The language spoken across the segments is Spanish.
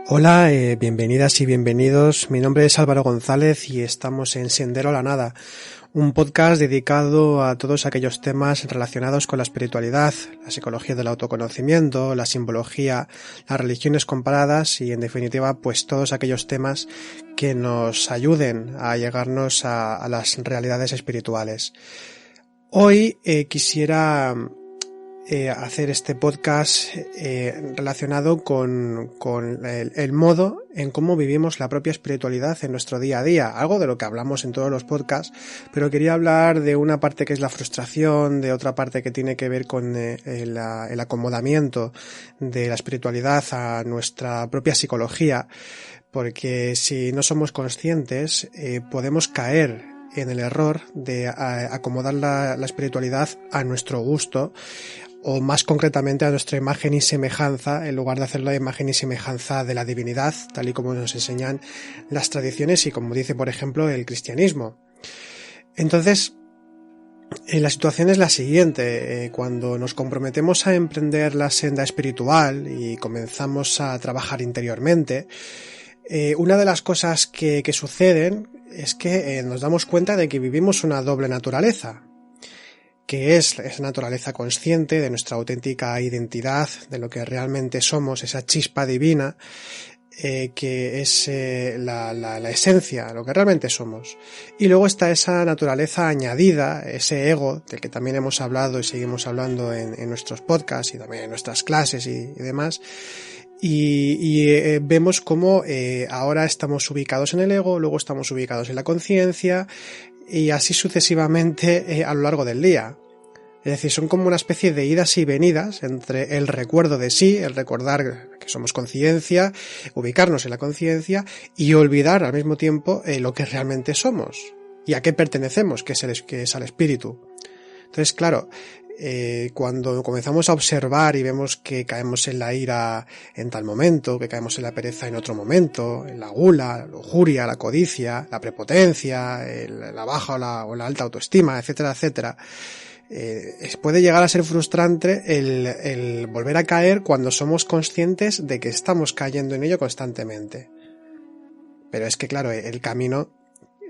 Hola, bienvenidas y bienvenidos. Mi nombre es Álvaro González y estamos en Sendero a la Nada, un podcast dedicado a todos aquellos temas relacionados con la espiritualidad, la psicología del autoconocimiento, la simbología, las religiones comparadas y, en definitiva, pues todos aquellos temas que nos ayuden a llegarnos a las realidades espirituales. Hoy quisiera hacer este podcast relacionado con el modo en cómo vivimos la propia espiritualidad en nuestro día a día, algo de lo que hablamos en todos los podcasts, pero quería hablar de una parte que es la frustración, de otra parte que tiene que ver con el acomodamiento de la espiritualidad a nuestra propia psicología, porque si no somos conscientes podemos caer en el error de acomodar la espiritualidad a nuestro gusto, o más concretamente a nuestra imagen y semejanza, en lugar de hacerlo a imagen y semejanza de la divinidad, tal y como nos enseñan las tradiciones y como dice, por ejemplo, el cristianismo. Entonces, la situación es la siguiente: cuando nos comprometemos a emprender la senda espiritual y comenzamos a trabajar interiormente, una de las cosas que suceden es que nos damos cuenta de que vivimos una doble naturaleza, que es esa naturaleza consciente de nuestra auténtica identidad, de lo que realmente somos, esa chispa divina, que es la esencia, lo que realmente somos. Y luego está esa naturaleza añadida, ese ego, del que también hemos hablado y seguimos hablando en nuestros podcasts y también en nuestras clases y demás. Y vemos cómo ahora estamos ubicados en el ego, luego estamos ubicados en la conciencia y así sucesivamente a lo largo del día. Es decir, son como una especie de idas y venidas entre el recuerdo de sí, el recordar que somos conciencia, ubicarnos en la conciencia y olvidar al mismo tiempo lo que realmente somos y a qué pertenecemos, que es al espíritu. Entonces, claro, cuando comenzamos a observar y vemos que caemos en la ira en tal momento, que caemos en la pereza en otro momento, en la gula, la lujuria, la codicia, la prepotencia, la baja o la alta autoestima, etcétera, etcétera, puede llegar a ser frustrante el volver a caer cuando somos conscientes de que estamos cayendo en ello constantemente. Pero es que, claro, el camino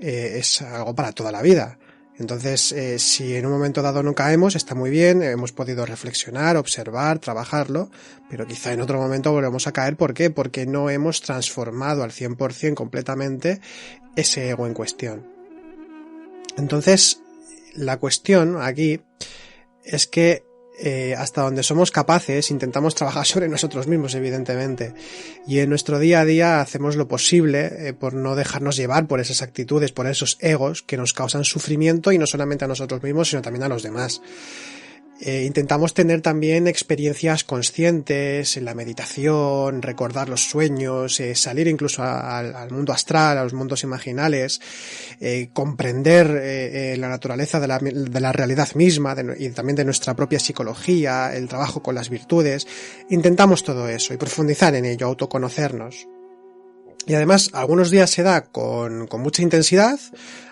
es algo para toda la vida. Entonces, si en un momento dado no caemos, está muy bien, hemos podido reflexionar, observar, trabajarlo, pero quizá en otro momento volvemos a caer. ¿Por qué? Porque no hemos transformado al 100% completamente ese ego en cuestión. Entonces, la cuestión aquí es que hasta donde somos capaces intentamos trabajar sobre nosotros mismos, evidentemente, y en nuestro día a día hacemos lo posible por no dejarnos llevar por esas actitudes, por esos egos que nos causan sufrimiento, y no solamente a nosotros mismos sino también a los demás. Intentamos tener también experiencias conscientes en la meditación, recordar los sueños, salir incluso al mundo astral, a los mundos imaginales, comprender la naturaleza de la realidad misma y también de nuestra propia psicología, el trabajo con las virtudes. Intentamos todo eso y profundizar en ello, autoconocernos. Y además, algunos días se da con mucha intensidad,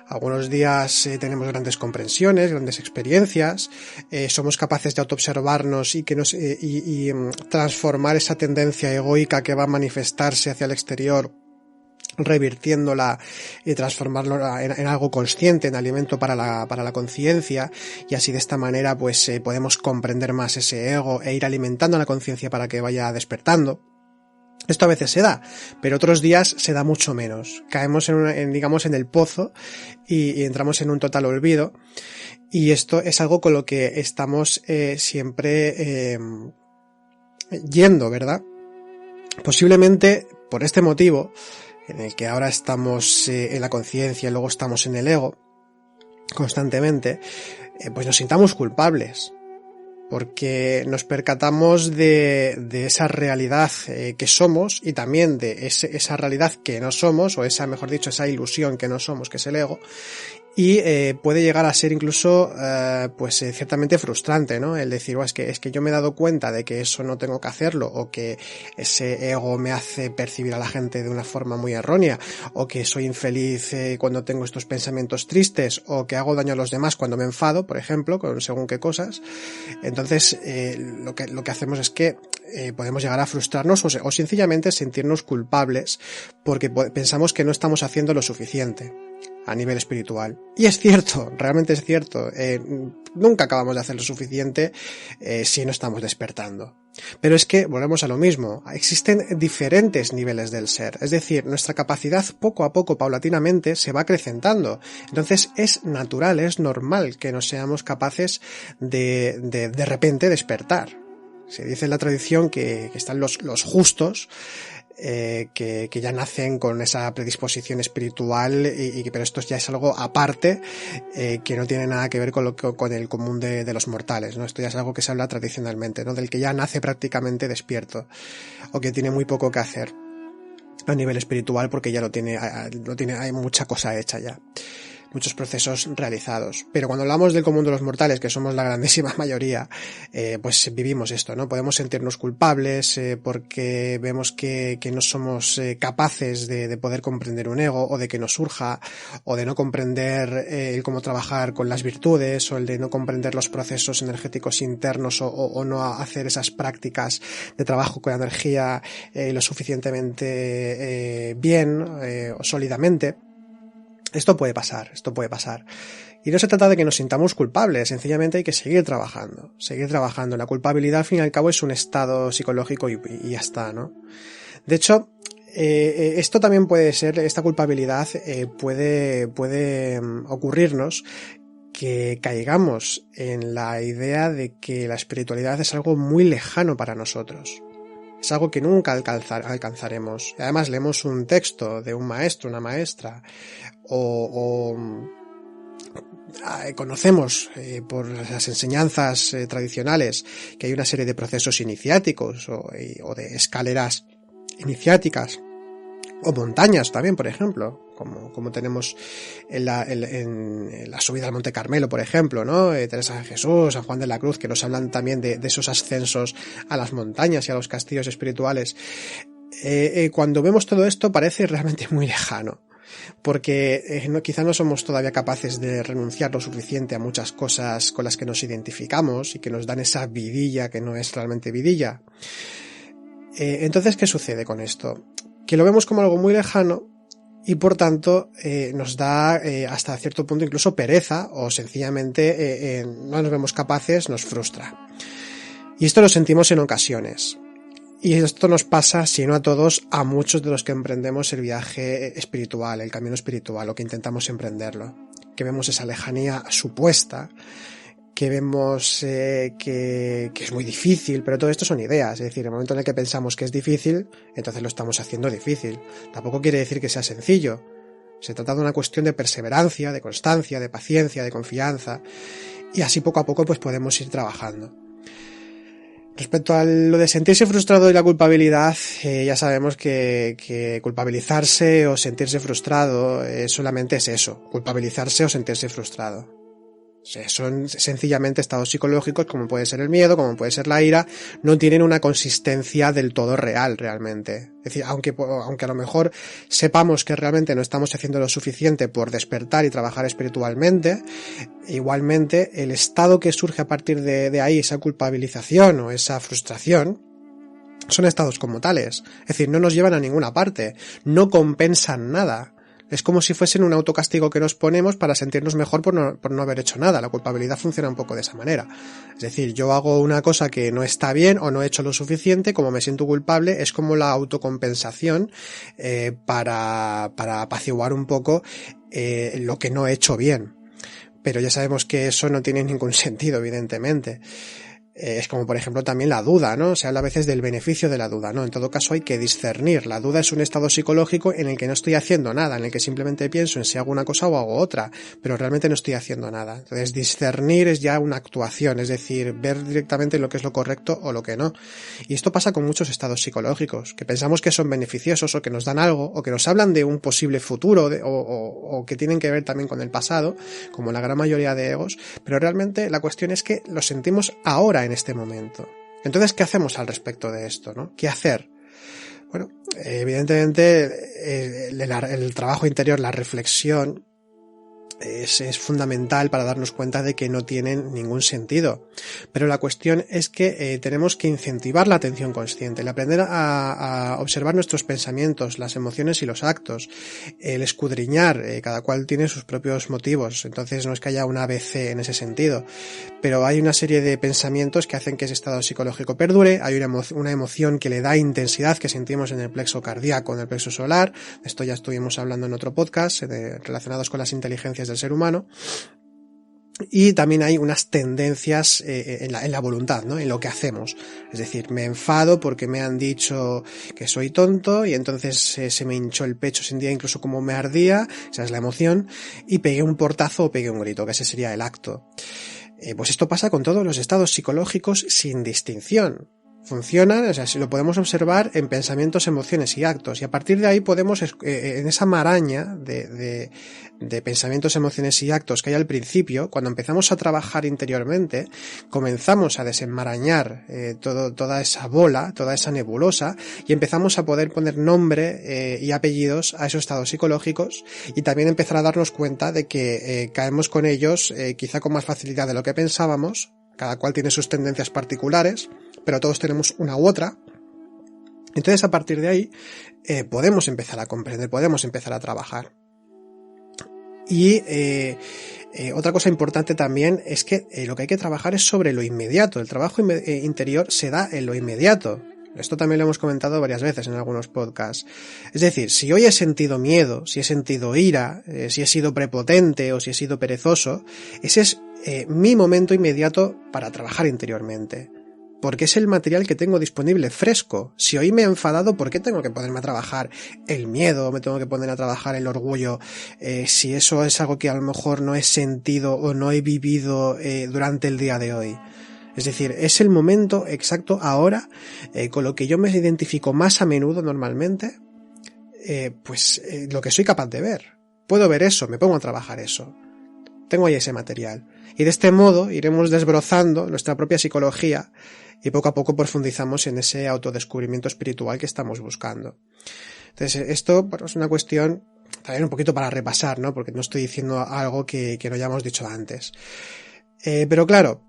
algunos días tenemos grandes comprensiones, grandes experiencias, somos capaces de autoobservarnos y transformar esa tendencia egoica que va a manifestarse hacia el exterior, revirtiéndola y transformarlo en algo consciente, en alimento para la conciencia, y así de esta manera pues podemos comprender más ese ego e ir alimentando la conciencia para que vaya despertando. Esto a veces se da, pero otros días se da mucho menos. Caemos en el pozo y entramos en un total olvido, y esto es algo con lo que estamos siempre yendo, ¿verdad? Posiblemente por este motivo, en el que ahora estamos en la conciencia y luego estamos en el ego constantemente, pues nos sintamos culpables, porque nos percatamos de esa realidad que somos, y también de esa realidad que no somos, o esa, mejor dicho, esa ilusión que no somos, que es el ego, Y puede llegar a ser incluso ciertamente frustrante, ¿no? El decir, es que yo me he dado cuenta de que eso no tengo que hacerlo, o que ese ego me hace percibir a la gente de una forma muy errónea, o que soy infeliz cuando tengo estos pensamientos tristes, o que hago daño a los demás cuando me enfado, por ejemplo, con según qué cosas. Entonces lo que hacemos es que podemos llegar a frustrarnos o sencillamente sentirnos culpables porque pensamos que no estamos haciendo lo suficiente a nivel espiritual. Y es cierto, realmente es cierto, nunca acabamos de hacer lo suficiente si no estamos despertando. Pero es que volvemos a lo mismo, existen diferentes niveles del ser, es decir, nuestra capacidad poco a poco, paulatinamente, se va acrecentando. Entonces es natural, es normal que no seamos capaces de repente despertar. Se dice en la tradición que están los justos, que ya nacen con esa predisposición espiritual, pero esto ya es algo aparte, que no tiene nada que ver con el común de los mortales, ¿no? Esto ya es algo que se habla tradicionalmente, ¿no? Del que ya nace prácticamente despierto, o que tiene muy poco que hacer a nivel espiritual porque ya hay mucha cosa hecha ya, muchos procesos realizados. Pero cuando hablamos del común de los mortales, que somos la grandísima mayoría, pues vivimos esto, ¿no? Podemos sentirnos culpables porque vemos que no somos capaces de poder comprender un ego, o de que nos surja, o de no comprender el cómo trabajar con las virtudes, o el de no comprender los procesos energéticos internos, o no hacer esas prácticas de trabajo con la energía lo suficientemente bien o sólidamente. Esto puede pasar. Y no se trata de que nos sintamos culpables, sencillamente hay que seguir trabajando. La culpabilidad, al fin y al cabo, es un estado psicológico y ya está, ¿no? De hecho, esto también puede ser, esta culpabilidad puede ocurrirnos que caigamos en la idea de que la espiritualidad es algo muy lejano para nosotros. Es algo que nunca alcanzaremos. Y además leemos un texto de un maestro, una maestra, o conocemos por las enseñanzas tradicionales que hay una serie de procesos iniciáticos o de escaleras iniciáticas, o montañas también, por ejemplo, como tenemos en la subida al Monte Carmelo, por ejemplo, ¿no? Teresa de Jesús, San Juan de la Cruz, que nos hablan también de esos ascensos a las montañas y a los castillos espirituales. Cuando vemos todo esto parece realmente muy lejano, porque quizá no somos todavía capaces de renunciar lo suficiente a muchas cosas con las que nos identificamos y que nos dan esa vidilla que no es realmente vidilla. Entonces, ¿qué sucede con esto? Que lo vemos como algo muy lejano y por tanto nos da hasta cierto punto incluso pereza, o sencillamente no nos vemos capaces, nos frustra. Y esto lo sentimos en ocasiones. Y esto nos pasa, si no a todos, a muchos de los que emprendemos el viaje espiritual, el camino espiritual, o que intentamos emprenderlo. Que vemos esa lejanía supuesta, que vemos que es muy difícil, pero todo esto son ideas. Es decir, en el momento en el que pensamos que es difícil, entonces lo estamos haciendo difícil. Tampoco quiere decir que sea sencillo. Se trata de una cuestión de perseverancia, de constancia, de paciencia, de confianza, y así poco a poco pues podemos ir trabajando. Respecto a lo de sentirse frustrado y la culpabilidad, ya sabemos que culpabilizarse o sentirse frustrado solamente es eso, culpabilizarse o sentirse frustrado. Son sencillamente estados psicológicos, como puede ser el miedo, como puede ser la ira, no tienen una consistencia del todo real realmente. Es decir, aunque a lo mejor sepamos que realmente no estamos haciendo lo suficiente por despertar y trabajar espiritualmente, igualmente el estado que surge a partir de ahí, esa culpabilización o esa frustración, son estados como tales. Es decir, no nos llevan a ninguna parte, no compensan nada. Es como si fuesen un autocastigo que nos ponemos para sentirnos mejor por no haber hecho nada. La culpabilidad funciona un poco de esa manera. Es decir, yo hago una cosa que no está bien o no he hecho lo suficiente, como me siento culpable, es como la autocompensación para apaciguar un poco lo que no he hecho bien. Pero ya sabemos que eso no tiene ningún sentido, evidentemente. Es como, por ejemplo, también la duda, ¿no? Se habla a veces del beneficio de la duda, ¿no? En todo caso hay que discernir. La duda es un estado psicológico en el que no estoy haciendo nada, en el que simplemente pienso en si hago una cosa o hago otra, pero realmente no estoy haciendo nada. Entonces, discernir es ya una actuación, es decir, ver directamente lo que es lo correcto o lo que no. Y esto pasa con muchos estados psicológicos, que pensamos que son beneficiosos o que nos dan algo, o que nos hablan de un posible futuro, o que tienen que ver también con el pasado, como la gran mayoría de egos, pero realmente la cuestión es que lo sentimos ahora, en este momento. Entonces, ¿qué hacemos al respecto de esto, no? ¿Qué hacer? Bueno, evidentemente el trabajo interior, la reflexión es fundamental para darnos cuenta de que no tienen ningún sentido. Pero la cuestión es que tenemos que incentivar la atención consciente, el aprender a observar nuestros pensamientos, las emociones y los actos, el escudriñar, cada cual tiene sus propios motivos, entonces no es que haya un ABC en ese sentido, pero hay una serie de pensamientos que hacen que ese estado psicológico perdure, hay una emoción que le da intensidad que sentimos en el plexo cardíaco, en el plexo solar, de esto ya estuvimos hablando en otro podcast, relacionados con las inteligencias del ser humano, y también hay unas tendencias en la voluntad, ¿no? En lo que hacemos. Es decir, me enfado porque me han dicho que soy tonto y entonces se me hinchó el pecho, sentía incluso como me ardía, esa es la emoción, y pegué un portazo o pegué un grito, que ese sería el acto. Pues esto pasa con todos los estados psicológicos sin distinción. Funcionan, o sea, si lo podemos observar en pensamientos, emociones y actos, y a partir de ahí podemos, en esa maraña de pensamientos, emociones y actos que hay al principio, cuando empezamos a trabajar interiormente, comenzamos a desenmarañar toda esa bola, toda esa nebulosa, y empezamos a poder poner nombre y apellidos a esos estados psicológicos, y también empezar a darnos cuenta de que caemos con ellos quizá con más facilidad de lo que pensábamos. Cada cual tiene sus tendencias particulares, pero todos tenemos una u otra. Entonces, a partir de ahí, podemos empezar a comprender, podemos empezar a trabajar. Y otra cosa importante también es que lo que hay que trabajar es sobre lo inmediato. El trabajo interior se da en lo inmediato. Esto también lo hemos comentado varias veces en algunos podcasts. Es decir, si hoy he sentido miedo, si he sentido ira, si he sido prepotente o si he sido perezoso, ese es mi momento inmediato para trabajar interiormente. Porque es el material que tengo disponible fresco. Si hoy me he enfadado, ¿por qué tengo que ponerme a trabajar el miedo? ¿Me tengo que poner a trabajar el orgullo? Si eso es algo que a lo mejor no he sentido o no he vivido durante el día de hoy. Es decir, es el momento exacto ahora, con lo que yo me identifico más a menudo normalmente, lo que soy capaz de ver. Puedo ver eso, me pongo a trabajar eso. Tengo ahí ese material. Y de este modo iremos desbrozando nuestra propia psicología y poco a poco profundizamos en ese autodescubrimiento espiritual que estamos buscando. Entonces, esto es una cuestión también un poquito para repasar, ¿no? Porque no estoy diciendo algo que no hayamos dicho antes. Pero claro,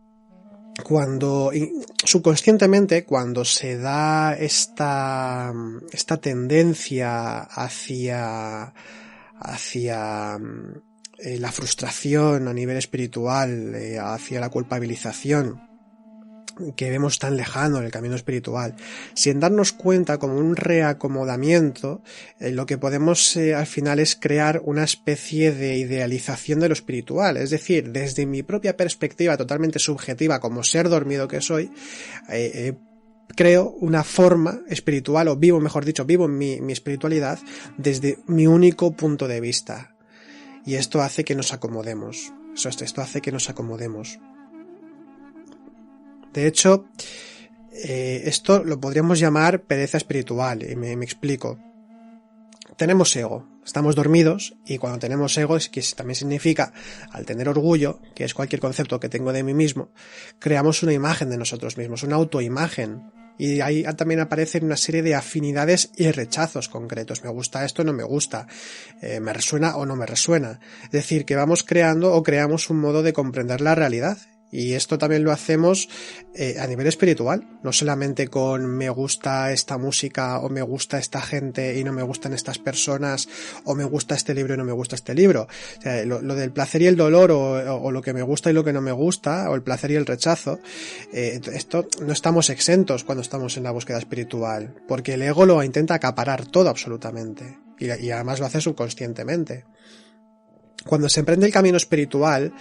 subconscientemente, cuando se da esta tendencia hacia la frustración a nivel espiritual, hacia la culpabilización que vemos tan lejano en el camino espiritual, sin darnos cuenta, como un reacomodamiento, lo que podemos al final es crear una especie de idealización de lo espiritual. Es decir, desde mi propia perspectiva totalmente subjetiva como ser dormido que soy, creo una forma espiritual, o vivo mi espiritualidad desde mi único punto de vista. Y esto hace que nos acomodemos. Esto hace que nos acomodemos. De hecho, esto lo podríamos llamar pereza espiritual, y me explico. Tenemos ego, estamos dormidos, y cuando tenemos ego, es que también significa, al tener orgullo, que es cualquier concepto que tengo de mí mismo, creamos una imagen de nosotros mismos, una autoimagen. Y ahí también aparecen una serie de afinidades y rechazos concretos. Me gusta esto, no me gusta. Me resuena o no me resuena. Es decir, que vamos creando o creamos un modo de comprender la realidad. Y esto también lo hacemos a nivel espiritual, no solamente con me gusta esta música o me gusta esta gente y no me gustan estas personas, o me gusta este libro y no me gusta este libro. O sea, lo del placer y el dolor, o lo que me gusta y lo que no me gusta, o el placer y el rechazo, esto no estamos exentos cuando estamos en la búsqueda espiritual, porque el ego lo intenta acaparar todo absolutamente, y además lo hace subconscientemente. Cuando se emprende el camino espiritual,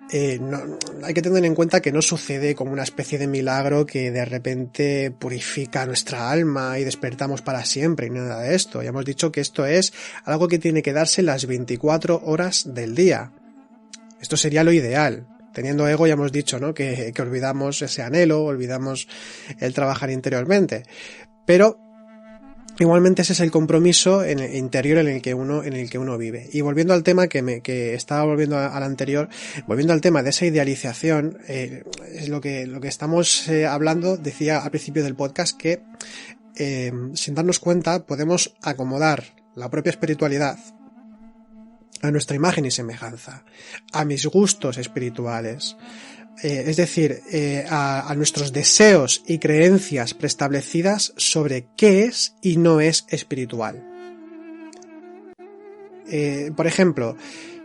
hay que tener en cuenta que no sucede como una especie de milagro que de repente purifica nuestra alma y despertamos para siempre y nada de esto. Ya hemos dicho que esto es algo que tiene que darse las 24 horas del día. Esto sería lo ideal. Teniendo ego ya hemos dicho, ¿no? que olvidamos ese anhelo, olvidamos el trabajar interiormente. Pero igualmente ese es el compromiso interior en el que uno vive. Y volviendo al tema que estaba volviendo al anterior, volviendo al tema de esa idealización, es lo que estamos hablando. Decía al principio del podcast que sin darnos cuenta podemos acomodar la propia espiritualidad a nuestra imagen y semejanza, a mis gustos espirituales. Es decir, a nuestros deseos y creencias preestablecidas sobre qué es y no es espiritual. Por ejemplo,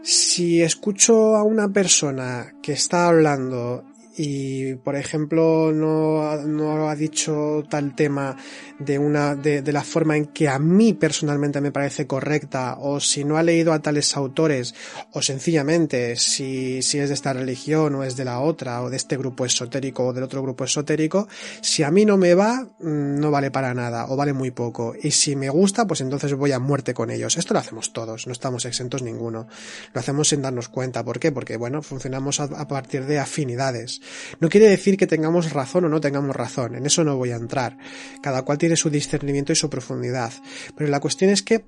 si escucho a una persona que está hablando y, por ejemplo, no ha dicho tal tema de la forma en que a mí personalmente me parece correcta, o si no ha leído a tales autores, o sencillamente si es de esta religión o es de la otra, o de este grupo esotérico o del otro grupo esotérico, si a mí no me va, no vale para nada o vale muy poco, y si me gusta, pues entonces voy a muerte con ellos. Esto lo hacemos todos, no estamos exentos ninguno, lo hacemos sin darnos cuenta. ¿Por qué? Porque bueno, funcionamos a partir de afinidades. No quiere decir que tengamos razón o no tengamos razón, en eso no voy a entrar. Cada cual tiene su discernimiento y su profundidad. Pero la cuestión es que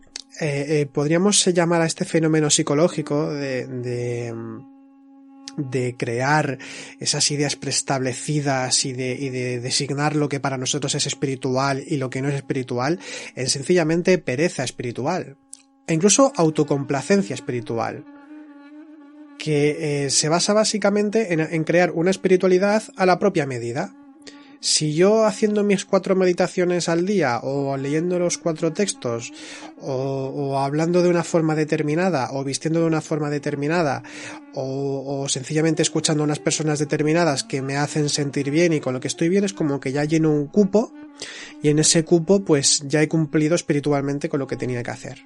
podríamos llamar a este fenómeno psicológico de crear esas ideas preestablecidas y de designar lo que para nosotros es espiritual y lo que no es espiritual, en sencillamente pereza espiritual. E incluso autocomplacencia espiritual, que se basa básicamente en crear una espiritualidad a la propia medida. Si yo haciendo mis 4 meditaciones al día, o leyendo los 4 textos, o hablando de una forma determinada, o vistiendo de una forma determinada, o sencillamente escuchando a unas personas determinadas que me hacen sentir bien y con lo que estoy bien, es como que ya lleno un cupo, y en ese cupo pues ya he cumplido espiritualmente con lo que tenía que hacer.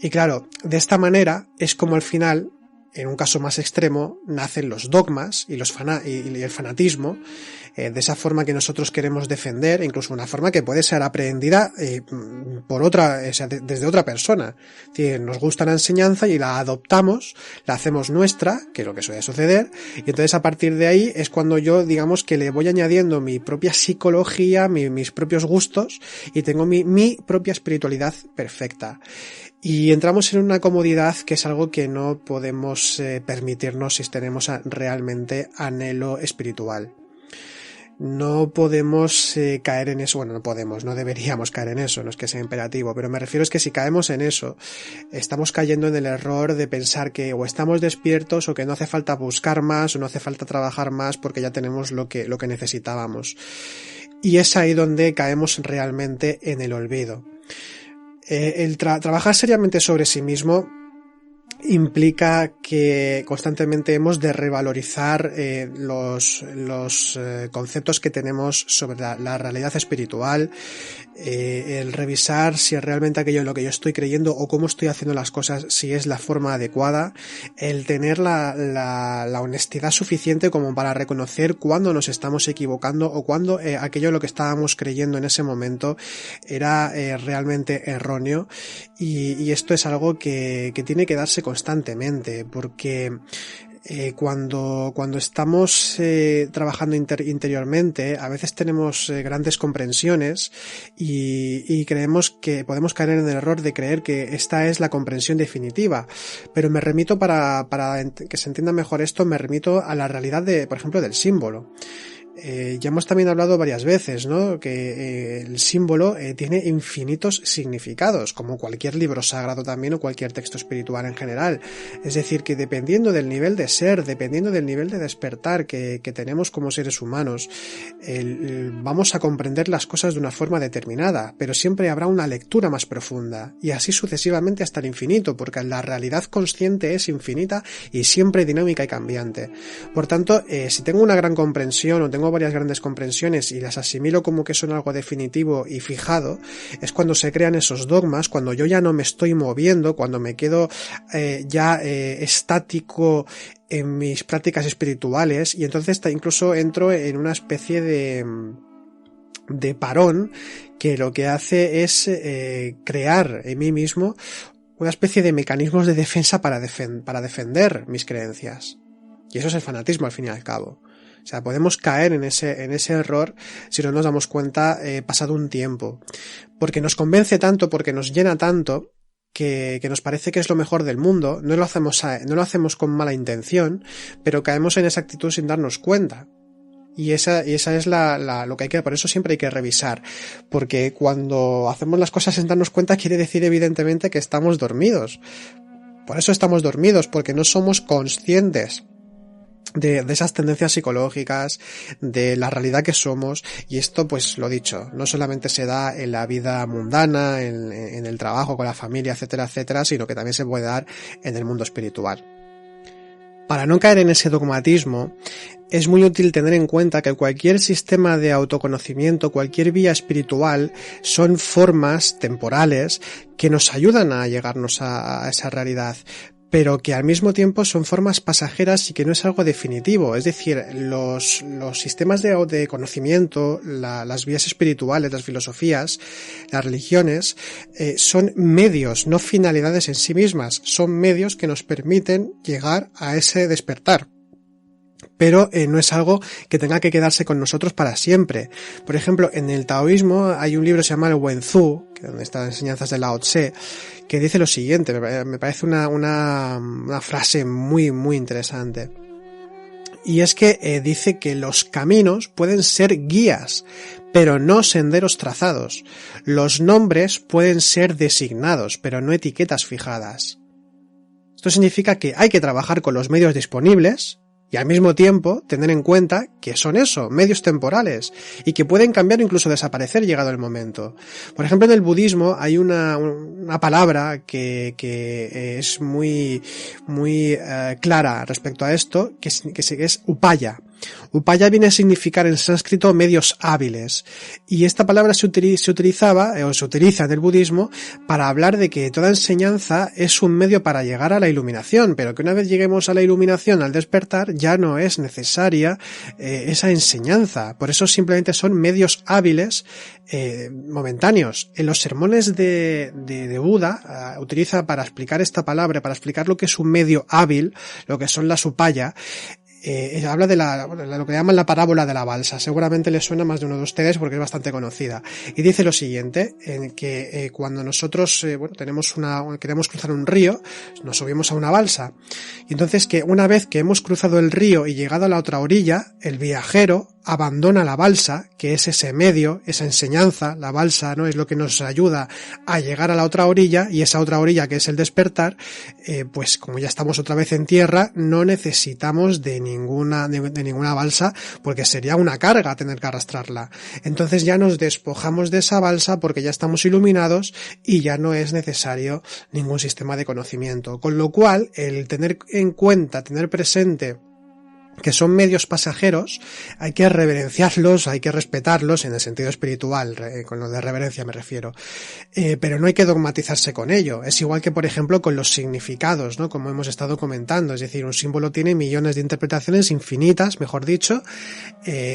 Y claro, de esta manera es como al final, en un caso más extremo, nacen los dogmas y el fanatismo, de esa forma que nosotros queremos defender, incluso una forma que puede ser aprendida por otra, o sea, desde otra persona. Es decir, nos gusta la enseñanza y la adoptamos, la hacemos nuestra, que es lo que suele suceder, y entonces a partir de ahí es cuando yo, digamos, que le voy añadiendo mi propia psicología, mis propios gustos, y tengo mi propia espiritualidad perfecta. Y entramos en una comodidad que es algo que no podemos permitirnos si tenemos realmente anhelo espiritual. No podemos caer en eso, no deberíamos caer en eso, no es que sea imperativo, pero me refiero es que si caemos en eso, estamos cayendo en el error de pensar que o estamos despiertos o que no hace falta buscar más o no hace falta trabajar más porque ya tenemos lo que necesitábamos. Y es ahí donde caemos realmente en el olvido. El trabajar seriamente sobre sí mismo implica que constantemente hemos de revalorizar los conceptos que tenemos sobre la realidad espiritual, el revisar si realmente aquello en lo que yo estoy creyendo o cómo estoy haciendo las cosas, si es la forma adecuada, el tener la honestidad suficiente como para reconocer cuándo nos estamos equivocando o cuándo aquello en lo que estábamos creyendo en ese momento era realmente erróneo, y esto es algo que tiene que darse constantemente, porque cuando estamos trabajando interiormente, a veces tenemos grandes comprensiones y creemos que podemos caer en el error de creer que esta es la comprensión definitiva. Pero me remito, para que se entienda mejor esto, me remito a la realidad por ejemplo, del símbolo. Ya hemos también hablado varias veces, ¿no?, que el símbolo tiene infinitos significados, como cualquier libro sagrado también o cualquier texto espiritual en general. Es decir, que dependiendo del nivel de ser, dependiendo del nivel de despertar que tenemos como seres humanos, vamos a comprender las cosas de una forma determinada, pero siempre habrá una lectura más profunda, y así sucesivamente hasta el infinito, porque la realidad consciente es infinita y siempre dinámica y cambiante. Por tanto, si tengo una gran comprensión o tengo tengo varias grandes comprensiones y las asimilo como que son algo definitivo y fijado, es cuando se crean esos dogmas, cuando yo ya no me estoy moviendo, cuando me quedo estático en mis prácticas espirituales, y entonces incluso entro en una especie de parón que lo que hace es crear en mí mismo una especie de mecanismos de defensa para defender mis creencias. Y eso es el fanatismo, al fin y al cabo. O sea, podemos caer en ese error si no nos damos cuenta pasado un tiempo. Porque nos convence tanto, porque nos llena tanto, que nos parece que es lo mejor del mundo. No lo hacemos con mala intención, pero caemos en esa actitud sin darnos cuenta. Y esa es lo que hay que, por eso siempre hay que revisar. Porque cuando hacemos las cosas sin darnos cuenta, quiere decir evidentemente que estamos dormidos. Por eso estamos dormidos, porque no somos conscientes de esas tendencias psicológicas, de la realidad que somos, y esto, pues lo dicho, no solamente se da en la vida mundana, en el trabajo, con la familia, etcétera, etcétera, sino que también se puede dar en el mundo espiritual. Para no caer en ese dogmatismo, es muy útil tener en cuenta que cualquier sistema de autoconocimiento, cualquier vía espiritual, son formas temporales que nos ayudan a llegarnos a esa realidad, pero que al mismo tiempo son formas pasajeras y que no es algo definitivo. Es decir, los sistemas de conocimiento, las vías espirituales, las filosofías, las religiones, son medios, no finalidades en sí mismas. Son medios que nos permiten llegar a ese despertar. Pero no es algo que tenga que quedarse con nosotros para siempre. Por ejemplo, en el taoísmo hay un libro que se llama el Wen Tzu, donde están las enseñanzas de Lao Tse, que dice lo siguiente, me parece una frase muy, muy interesante. Y es que dice que los caminos pueden ser guías, pero no senderos trazados. Los nombres pueden ser designados, pero no etiquetas fijadas. Esto significa que hay que trabajar con los medios disponibles, y al mismo tiempo tener en cuenta que son eso, medios temporales, y que pueden cambiar o incluso desaparecer llegado el momento. Por ejemplo, en el budismo hay una palabra que es muy clara respecto a esto, que es upaya. Upaya viene a significar en sánscrito medios hábiles, y esta palabra se utiliza en el budismo para hablar de que toda enseñanza es un medio para llegar a la iluminación, pero que una vez lleguemos a la iluminación, al despertar, ya no es necesaria esa enseñanza. Por eso simplemente son medios hábiles momentáneos. En los sermones de Buda utiliza para explicar esta palabra, para explicar lo que es un medio hábil, lo que son las upaya. Habla de lo que llaman la parábola de la balsa. Seguramente le suena a más de uno de ustedes porque es bastante conocida. Y dice lo siguiente, en que cuando nosotros queremos cruzar un río, nos subimos a una balsa. Y entonces que una vez que hemos cruzado el río y llegado a la otra orilla, el viajero abandona la balsa, que es ese medio, esa enseñanza. La balsa, ¿no?, es lo que nos ayuda a llegar a la otra orilla, y esa otra orilla, que es el despertar, pues como ya estamos otra vez en tierra, no necesitamos de ninguna balsa, porque sería una carga tener que arrastrarla. Entonces ya nos despojamos de esa balsa porque ya estamos iluminados y ya no es necesario ningún sistema de conocimiento. Con lo cual, el tener en cuenta, tener presente que son medios pasajeros, hay que reverenciarlos, hay que respetarlos en el sentido espiritual, con lo de reverencia me refiero, pero no hay que dogmatizarse con ello. Es igual que, por ejemplo, con los significados, ¿no?, como hemos estado comentando. Es decir, un símbolo tiene millones de interpretaciones, infinitas, mejor dicho,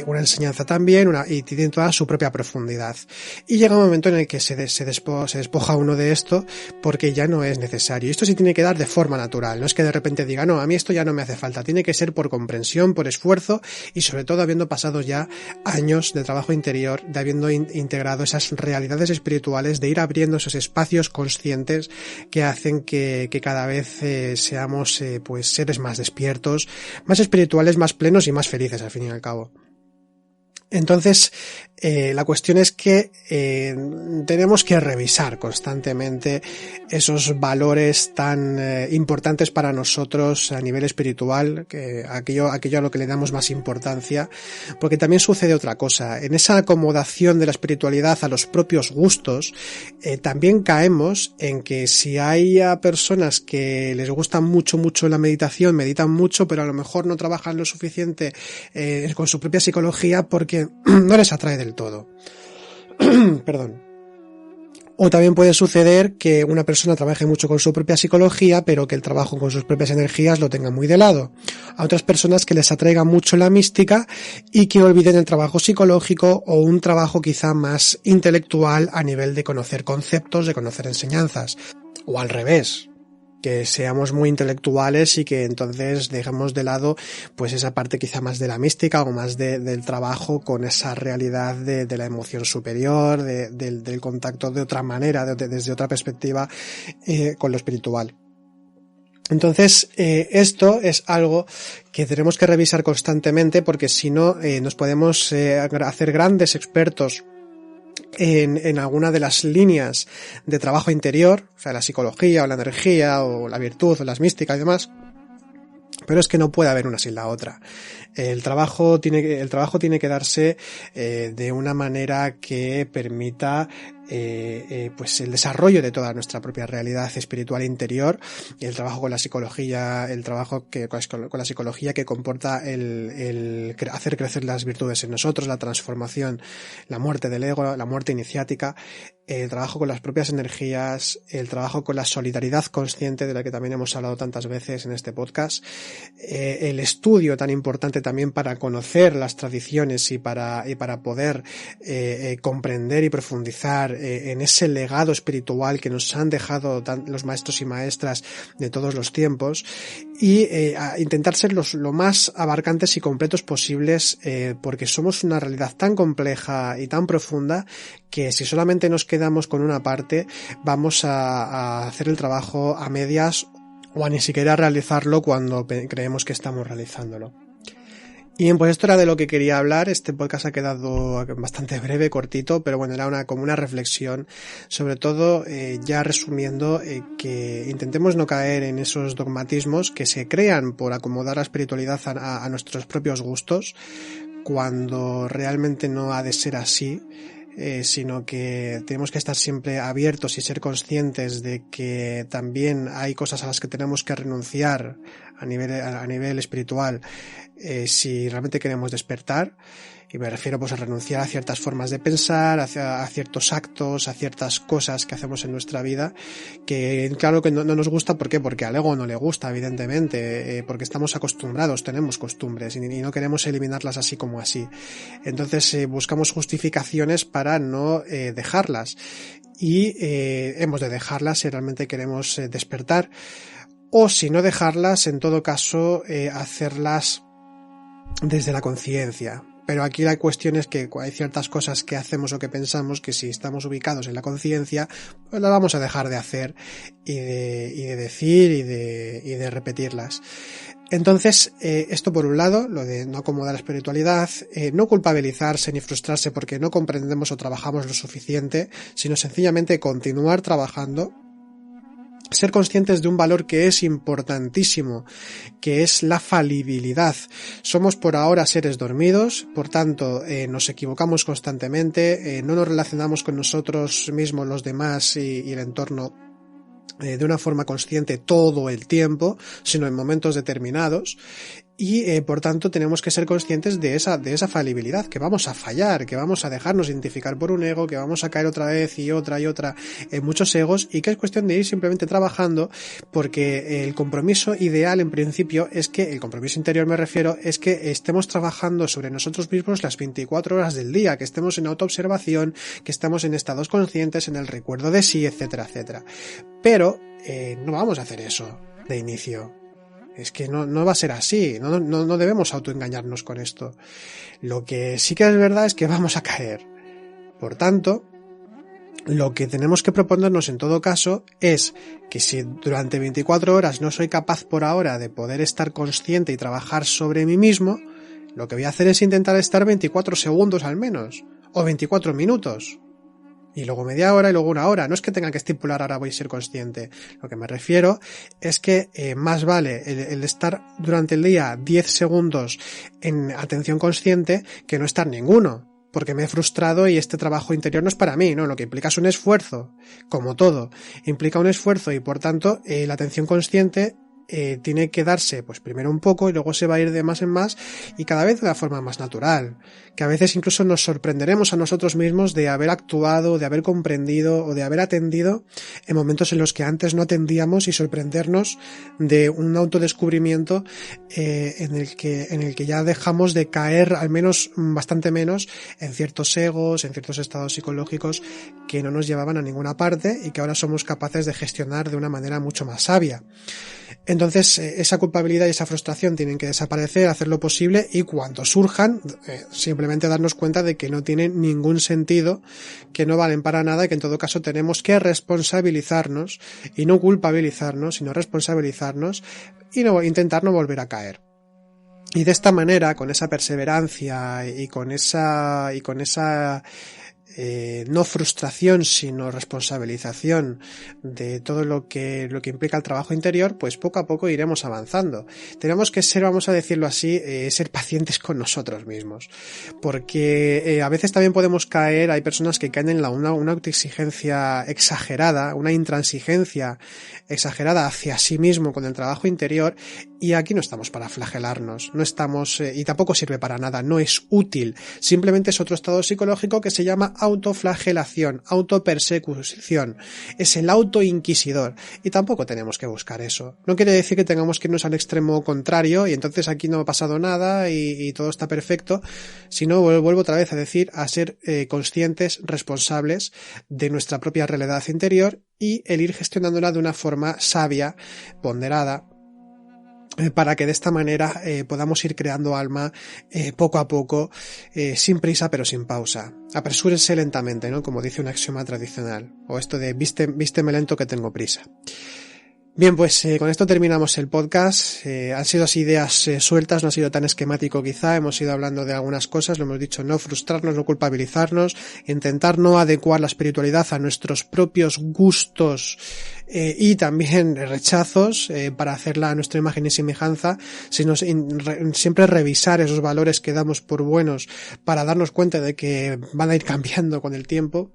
una enseñanza también, y tiene toda su propia profundidad. Y llega un momento en el que se despoja uno de esto porque ya no es necesario. Y esto sí tiene que dar de forma natural, no es que de repente diga, no, a mí esto ya no me hace falta. Tiene que ser por comprensión, por esfuerzo, y sobre todo habiendo pasado ya años de trabajo interior, de habiendo integrado esas realidades espirituales, de ir abriendo esos espacios conscientes que hacen que cada vez seamos pues seres más despiertos, más espirituales, más plenos y más felices al fin y al cabo. Entonces, la cuestión es que tenemos que revisar constantemente esos valores tan importantes para nosotros a nivel espiritual, que aquello a lo que le damos más importancia, porque también sucede otra cosa. En esa acomodación de la espiritualidad a los propios gustos, también caemos en que si hay personas que les gusta mucho la meditación, meditan mucho, pero a lo mejor no trabajan lo suficiente con su propia psicología porque no les atrae del todo. Perdón. O también puede suceder que una persona trabaje mucho con su propia psicología, pero que el trabajo con sus propias energías lo tenga muy de lado. A otras personas que les atraiga mucho la mística y que olviden el trabajo psicológico o un trabajo quizá más intelectual a nivel de conocer conceptos, de conocer enseñanzas. O al revés, que seamos muy intelectuales y que entonces dejemos de lado pues esa parte quizá más de la mística o más del trabajo con esa realidad de la emoción superior, del contacto de otra manera, desde otra perspectiva con lo espiritual. Entonces, esto es algo que tenemos que revisar constantemente porque si no nos podemos hacer grandes expertos en alguna de las líneas de trabajo interior, o sea, la psicología o la energía o la virtud o las místicas y demás, pero es que no puede haber una sin la otra. El trabajo tiene que darse de una manera que permita pues el desarrollo de toda nuestra propia realidad espiritual interior, y el trabajo con la psicología, con la psicología que comporta el hacer crecer las virtudes en nosotros, la transformación, la muerte del ego, la muerte iniciática, el trabajo con las propias energías, el trabajo con la solidaridad consciente de la que también hemos hablado tantas veces en este podcast, el estudio tan importante también para conocer las tradiciones y para poder comprender y profundizar en ese legado espiritual que nos han dejado los maestros y maestras de todos los tiempos, y intentar ser lo más abarcantes y completos posibles, porque somos una realidad tan compleja y tan profunda que si solamente nos quedamos con una parte vamos a hacer el trabajo a medias o a ni siquiera realizarlo cuando creemos que estamos realizándolo. Y bien, pues esto era de lo que quería hablar. Este podcast ha quedado bastante breve, cortito, pero bueno, era como una reflexión, sobre todo ya resumiendo que intentemos no caer en esos dogmatismos que se crean por acomodar la espiritualidad a nuestros propios gustos, cuando realmente no ha de ser así. Sino que tenemos que estar siempre abiertos y ser conscientes de que también hay cosas a las que tenemos que renunciar a nivel espiritual si realmente queremos despertar. Y me refiero pues a renunciar a ciertas formas de pensar, a ciertos actos, a ciertas cosas que hacemos en nuestra vida, que claro que no nos gusta. ¿Por qué? Porque al ego no le gusta, evidentemente, porque estamos acostumbrados, tenemos costumbres y no queremos eliminarlas así como así. Entonces buscamos justificaciones para no dejarlas, y hemos de dejarlas si realmente queremos despertar, o si no dejarlas, en todo caso hacerlas desde la conciencia. Pero aquí la cuestión es que hay ciertas cosas que hacemos o que pensamos que si estamos ubicados en la conciencia, pues las vamos a dejar de hacer y de decir y de repetirlas. Entonces, esto por un lado, lo de no acomodar la espiritualidad, no culpabilizarse ni frustrarse porque no comprendemos o trabajamos lo suficiente, sino sencillamente continuar trabajando. Ser conscientes de un valor que es importantísimo, que es la falibilidad. Somos por ahora seres dormidos, por tanto nos equivocamos constantemente, no nos relacionamos con nosotros mismos, los demás y el entorno de una forma consciente todo el tiempo, sino en momentos determinados. Y por tanto tenemos que ser conscientes de esa falibilidad, que vamos a fallar, que vamos a dejarnos identificar por un ego, que vamos a caer otra vez y otra en muchos egos, y que es cuestión de ir simplemente trabajando, porque el compromiso ideal en principio es que, el compromiso interior me refiero, es que estemos trabajando sobre nosotros mismos las 24 horas del día, que estemos en autoobservación, que estemos en estados conscientes, en el recuerdo de sí, etcétera, etcétera. Pero no vamos a hacer eso de inicio. Es que no va a ser así, no debemos autoengañarnos con esto. Lo que sí que es verdad es que vamos a caer. Por tanto, lo que tenemos que proponernos en todo caso es que si durante 24 horas no soy capaz por ahora de poder estar consciente y trabajar sobre mí mismo, Lo que voy a hacer es intentar estar 24 segundos al menos, o 24 minutos. Y luego media hora y luego una hora. No es que tenga que estipular ahora voy a ser consciente. Lo que me refiero es que más vale el estar durante el día 10 segundos en atención consciente que no estar ninguno. Porque me he frustrado y este trabajo interior no es para mí, ¿no? Lo que implica es un esfuerzo, como todo. Implica un esfuerzo y por tanto la atención consciente tiene que darse pues primero un poco y luego se va a ir de más en más y cada vez de una forma más natural, que a veces incluso nos sorprenderemos a nosotros mismos de haber actuado, de haber comprendido o de haber atendido en momentos en los que antes no atendíamos y sorprendernos de un autodescubrimiento en el que ya dejamos de caer al menos bastante menos en ciertos egos, en ciertos estados psicológicos que no nos llevaban a ninguna parte y que ahora somos capaces de gestionar de una manera mucho más sabia. Entonces esa culpabilidad y esa frustración tienen que desaparecer, hacer lo posible y cuando surjan simplemente darnos cuenta de que no tienen ningún sentido, que no valen para nada y que en todo caso tenemos que responsabilizarnos y no culpabilizarnos, sino responsabilizarnos y no intentar no volver a caer. Y de esta manera, con esa perseverancia y con esa no frustración sino responsabilización de todo lo que implica el trabajo interior, pues poco a poco iremos avanzando. Tenemos que ser, vamos a decirlo así, ser pacientes con nosotros mismos, porque a veces también podemos caer, hay personas que caen en una autoexigencia exagerada, una intransigencia exagerada hacia sí mismo con el trabajo interior, y aquí no estamos para flagelarnos, no estamos, y tampoco sirve para nada, no es útil, simplemente es otro estado psicológico que se llama autoflagelación, autopersecución, es el autoinquisidor y tampoco tenemos que buscar eso. No quiere decir que tengamos que irnos al extremo contrario y entonces aquí no ha pasado nada y todo está perfecto, sino vuelvo otra vez a decir, a ser conscientes, responsables de nuestra propia realidad interior y el ir gestionándola de una forma sabia, ponderada, para que de esta manera podamos ir creando alma poco a poco, sin prisa pero sin pausa. Apresúrense lentamente, ¿no? Como dice un axioma tradicional, o esto de vísteme lento que tengo prisa. Bien, pues con esto terminamos el podcast. Han sido así ideas sueltas, no ha sido tan esquemático quizá, hemos ido hablando de algunas cosas, lo hemos dicho, no frustrarnos, no culpabilizarnos, intentar no adecuar la espiritualidad a nuestros propios gustos y también rechazos para hacerla a nuestra imagen y semejanza, sino siempre revisar esos valores que damos por buenos para darnos cuenta de que van a ir cambiando con el tiempo,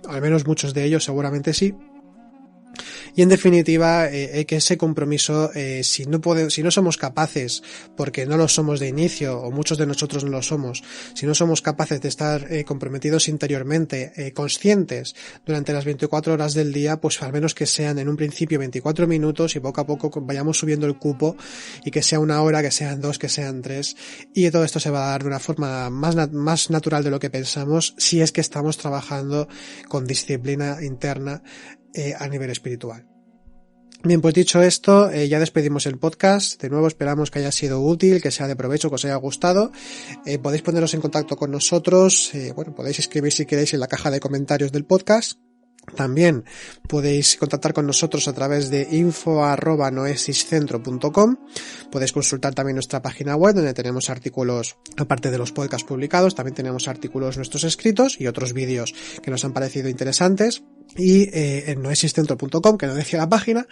al menos muchos de ellos seguramente sí. Y en definitiva, que ese compromiso, si no somos capaces, porque no lo somos de inicio, o muchos de nosotros no lo somos, si no somos capaces de estar comprometidos interiormente, conscientes durante las 24 horas del día, pues al menos que sean en un principio 24 minutos y poco a poco vayamos subiendo el cupo y que sea una hora, que sean 2, que sean 3, y todo esto se va a dar de una forma más natural de lo que pensamos si es que estamos trabajando con disciplina interna a nivel espiritual. Bien, pues dicho esto, ya despedimos el podcast. De nuevo esperamos que haya sido útil, que sea de provecho, que os haya gustado. Podéis poneros en contacto con nosotros, podéis escribir si queréis en la caja de comentarios del podcast. También podéis contactar con nosotros a través de info@noesiscentro.com. Podéis consultar también nuestra página web donde tenemos artículos, aparte de los podcasts publicados, también tenemos artículos nuestros escritos y otros vídeos que nos han parecido interesantes. Y en noesiscentro.com, que no decía la página.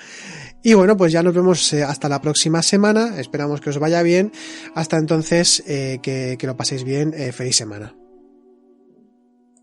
Y bueno, pues ya nos vemos hasta la próxima semana. Esperamos que os vaya bien. Hasta entonces, que lo paséis bien. Feliz semana.